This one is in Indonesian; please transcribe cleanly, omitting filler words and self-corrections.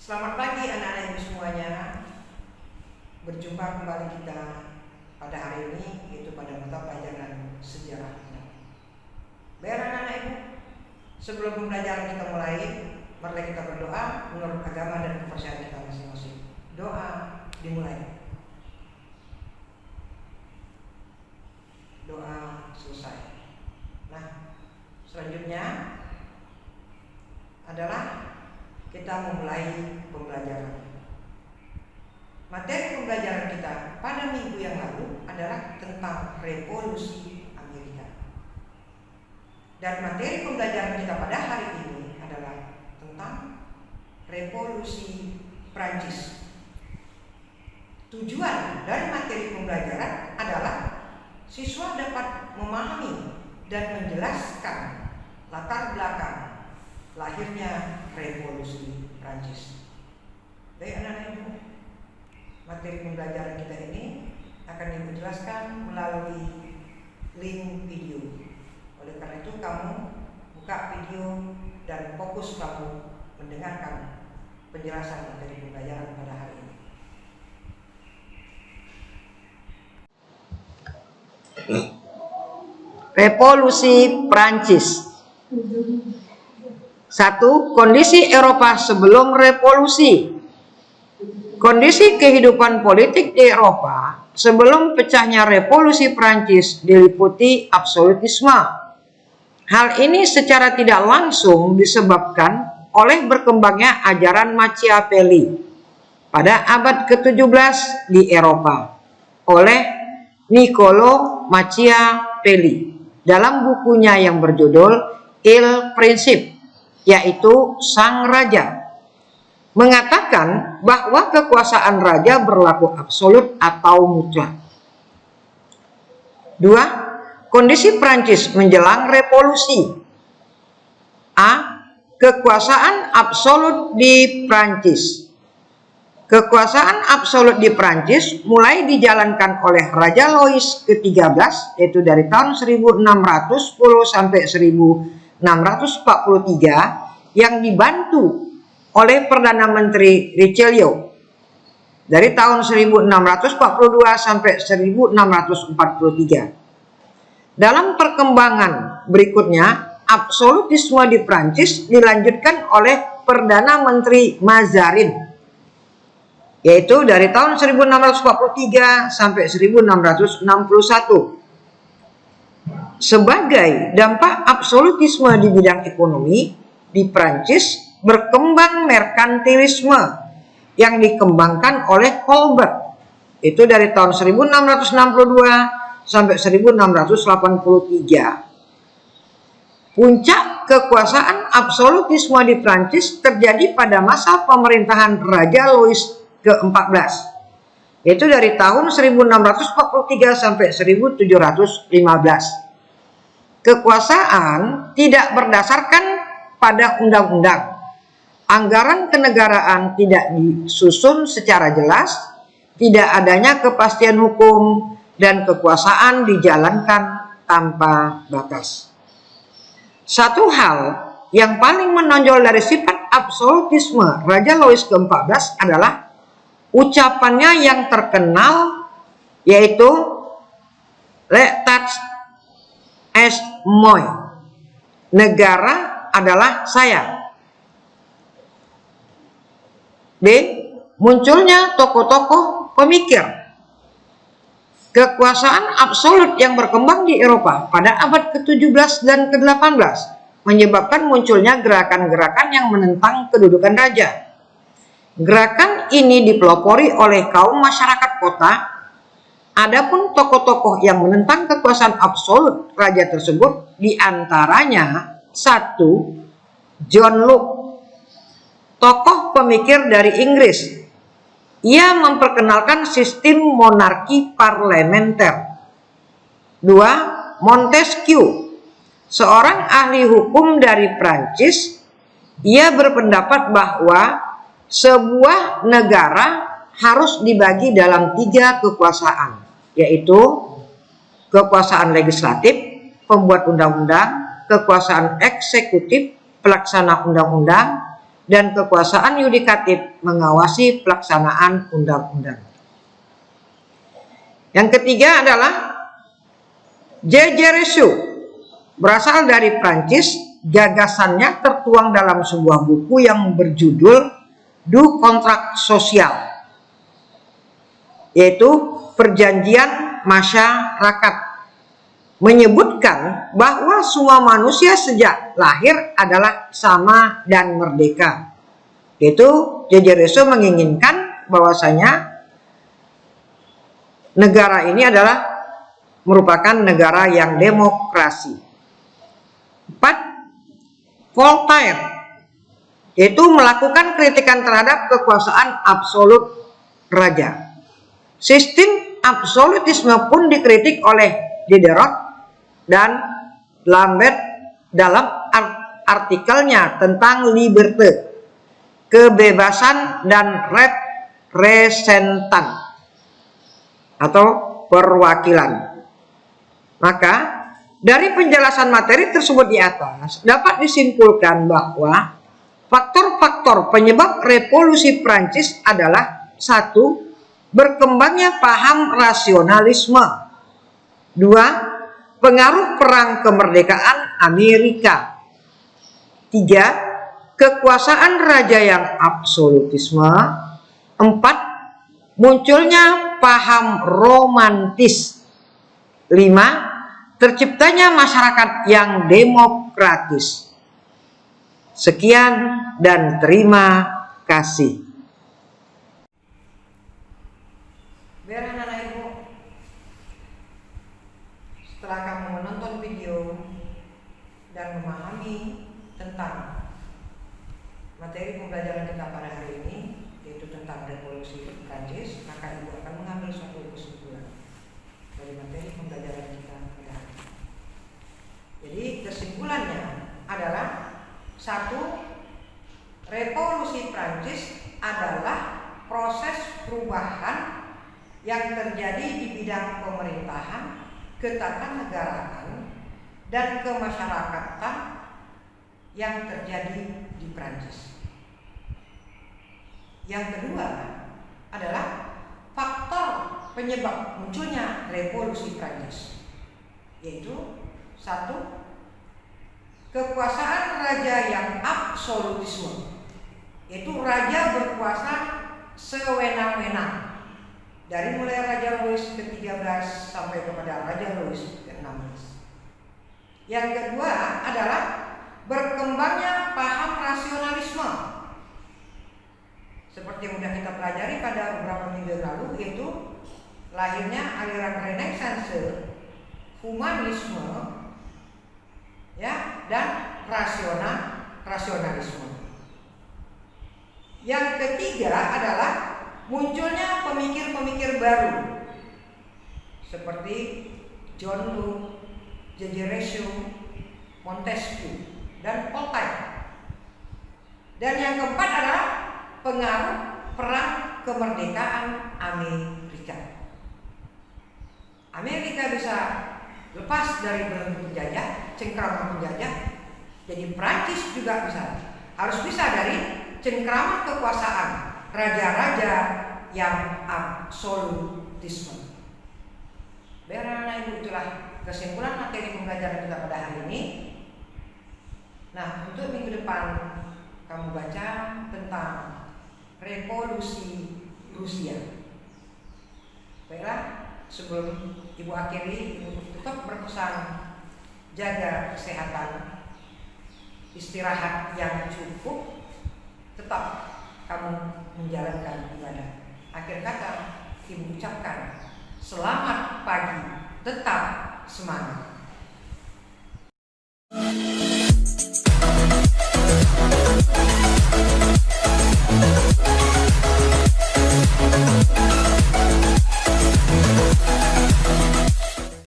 Selamat pagi anak-anak ibu semuanya. Berjumpa kembali kita pada hari ini, yaitu pada mata pelajaran sejarah. Baik anak-anak ibu, sebelum pembelajaran kita mulai, mari kita berdoa menurut agama dan kepercayaan kita masing-masing. Doa dimulai. Doa selesai. Nah, selanjutnya adalah kita memulai pembelajaran. Materi pembelajaran kita pada minggu yang lalu adalah tentang revolusi Amerika. Dan materi pembelajaran kita pada hari ini adalah tentang revolusi Prancis. Tujuan dari materi pembelajaran adalah siswa dapat memahami dan menjelaskan latar belakang lahirnya revolusi Prancis. Baik anak-anak ibu, materi pembelajaran kita ini akan dijelaskan melalui link video. Oleh karena itu kamu buka video dan fokus kamu mendengarkan penjelasan materi pembelajaran pada hari ini. Revolusi Prancis. 1. Kondisi Eropa sebelum revolusi. Kondisi kehidupan politik di Eropa sebelum pecahnya revolusi Prancis diliputi absolutisme. Hal ini secara tidak langsung disebabkan oleh berkembangnya ajaran Machiavelli pada abad ke-17 di Eropa oleh Niccolo Machiavelli dalam bukunya yang berjudul Il Principe, yaitu Sang Raja, mengatakan bahwa kekuasaan raja berlaku absolut atau mutlak. 2. Kondisi Prancis menjelang revolusi. A. Kekuasaan absolut di Prancis. Kekuasaan absolut di Prancis mulai dijalankan oleh Raja Louis ke-13, yaitu dari tahun 1610 sampai 1643, yang dibantu oleh Perdana Menteri Richelieu dari tahun 1642 sampai 1643. Dalam perkembangan berikutnya, absolutisme di Prancis dilanjutkan oleh Perdana Menteri Mazarin, yaitu dari tahun 1643 sampai 1661. Sebagai dampak absolutisme di bidang ekonomi, di Prancis berkembang merkantilisme yang dikembangkan oleh Colbert, itu dari tahun 1662 sampai 1683. Puncak kekuasaan absolutisme di Prancis terjadi pada masa pemerintahan Raja Louis ke-14, yaitu dari tahun 1643 sampai 1715. Kekuasaan tidak berdasarkan pada undang-undang. Anggaran kenegaraan tidak disusun secara jelas, tidak adanya kepastian hukum, dan kekuasaan dijalankan tanpa batas. Satu hal yang paling menonjol dari sifat absolutisme Raja Louis ke-14 adalah ucapannya yang terkenal, yaitu "L'État est moi", negara adalah saya. B. Munculnya tokoh-tokoh pemikir. Kekuasaan absolut yang berkembang di Eropa pada abad ke-17 dan ke-18 menyebabkan munculnya gerakan-gerakan yang menentang kedudukan raja. Gerakan ini dipelopori oleh kaum masyarakat kota. Adapun tokoh-tokoh yang menentang kekuasaan absolut raja tersebut diantaranya 1. John Locke, tokoh pemikir dari Inggris. Ia memperkenalkan sistem monarki parlementer. 2. Montesquieu, seorang ahli hukum dari Prancis. Ia berpendapat bahwa sebuah negara harus dibagi dalam 3 kekuasaan, yaitu kekuasaan legislatif, pembuat undang-undang, kekuasaan eksekutif, pelaksana undang-undang, dan kekuasaan yudikatif mengawasi pelaksanaan undang-undang. Yang ketiga adalah Resu, berasal dari Prancis. Gagasannya tertuang dalam sebuah buku yang berjudul Du Kontrak Sosial, yaitu perjanjian masyarakat, menyebutkan bahwa semua manusia sejak lahir adalah sama dan merdeka. Yaitu Resu menginginkan bahwasanya negara ini adalah merupakan negara yang demokrasi. 4. Voltaire, yaitu melakukan kritikan terhadap kekuasaan absolut raja. Sistem absolutisme pun dikritik oleh Diderot dan Lambert dalam artikelnya tentang liberté, kebebasan dan representan atau perwakilan. Maka dari penjelasan materi tersebut di atas dapat disimpulkan bahwa faktor-faktor penyebab revolusi Prancis adalah: 1. Berkembangnya paham rasionalisme. 2. Pengaruh perang kemerdekaan Amerika. 3. Kekuasaan raja yang absolutisme. 4. Munculnya paham romantis. 5. Terciptanya masyarakat yang demokratis. Sekian dan terima kasih. Biar anak-anak ibu, setelah kamu menonton video dan memahami tentang materi pembelajaran kita pada hari ini, yaitu tentang revolusi Prancis, maka ibu akan mengambil suatu kesimpulan dari materi pembelajaran kita pada hari ini. Jadi kesimpulannya adalah: 1. Revolusi Prancis adalah proses perubahan yang terjadi di bidang pemerintahan, ketatanegaraan, dan kemasyarakatan yang terjadi di Prancis. Yang kedua adalah faktor penyebab munculnya revolusi Prancis, yaitu 1. Kekuasaan raja yang absolutisme, yaitu raja berkuasa sewenang-wenang, dari mulai Raja Louis ke-13 sampai kepada Raja Louis ke-16. Yang kedua adalah berkembangnya paham rasionalisme, seperti yang sudah kita pelajari pada beberapa minggu lalu, yaitu lahirnya aliran Renaissance, humanisme, ya, dan rasionalisme. Yang ketiga adalah munculnya pemikir-pemikir baru seperti John Locke, Resu, Montesquieu, dan Voltaire. Dan yang keempat adalah pengaruh perang kemerdekaan Amerika. Amerika bisa lepas dari belenggu penjajah, cengkraman penjajah, jadi Prancis juga harus bisa dari cengkraman kekuasaan raja-raja yang absolutisme. Biar anak ibu, itulah kesimpulan materi pembelajaran kita pada hari ini. Nah, untuk minggu depan kamu baca tentang revolusi Rusia. Baiklah, sebelum ibu akhiri, ibu tetap berpesan jaga kesehatan, istirahat yang cukup, tetap kamu menjalankan ibadah. Akhir kata, ibu ucapkan selamat pagi, tetap semangat.